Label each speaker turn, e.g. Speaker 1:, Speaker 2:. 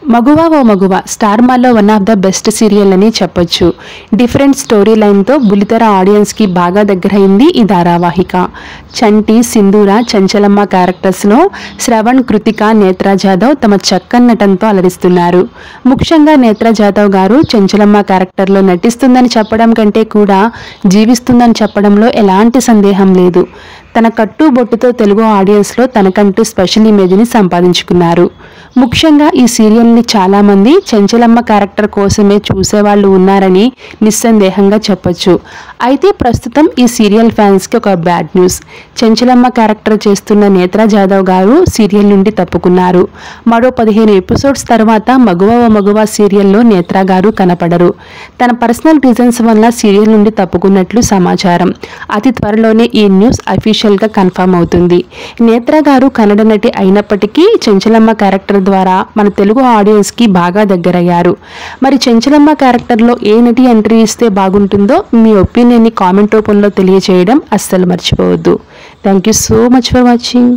Speaker 1: మగువ ఓ మగువ star మాలో one of the best serial అని చెప్పొచ్చు. డిఫరెంట్ స్టోరీ లైన్తో బుల్లితెర ఆడియన్స్కి బాగా దగ్గరైంది ఈ ధారావాహిక. చంటి, సింధూర, చంచలమ్మ క్యారెక్టర్స్లో శ్రవణ్, కృతిక, నేత్రా జాదవ్ తమ చక్కని నటనతో అలరిస్తున్నారు. ముఖ్యంగా నేత్రా జాదవ్ గారు చంచలమ్మ క్యారెక్టర్లో నటిస్తుందని చెప్పడం కంటే కూడా జీవిస్తుందని చెప్పడంలో ఎలాంటి సందేహం లేదు. తన కట్టుబొట్టుతో తెలుగు ఆడియన్స్లో తనకంటూ స్పెషల్ ఇమేజ్ని సంపాదించుకున్నారు. ముఖ్యంగా ఈ సీరియల్ని చాలామంది చంచలమ్మ క్యారెక్టర్ కోసమే చూసేవాళ్ళు ఉన్నారని నిస్సందేహంగా చెప్పొచ్చు. అయితే ప్రస్తుతం ఈ సీరియల్ ఫ్యాన్స్కి ఒక బ్యాడ్ న్యూస్. చంచలమ్మ క్యారెక్టర్ చేస్తున్న నేత్రా జాదవ్ గారు సీరియల్ నుండి తప్పుకున్నారు. మరో 15 ఎపిసోడ్స్ తర్వాత మగువ ఓ మగువ సీరియల్లో నేత్రా గారు కనపడరు. తన పర్సనల్ రీజన్స్ వల్ల సీరియల్ నుండి తప్పుకున్నట్లు సమాచారం. అతి త్వరలోనే ఈ న్యూస్ అఫీషియల్గా కన్ఫర్మ్ అవుతుంది. నేత్రా గారు కన్నడ నటి అయినప్పటికీ చంచలమ్మ క్యారెక్టర్ ద్వారా మన తెలుగు ఆడియన్స్కి బాగా దగ్గరయ్యారు. మరి చంచలమ్మ క్యారెక్టర్లో ఏ నటి ఎంట్రీ ఇస్తే బాగుంటుందో మీ ఒపీనియన్ని కామెంట్ రూపంలో తెలియజేయడం అస్సలు మర్చిపోవద్దు. Thank you so much for watching.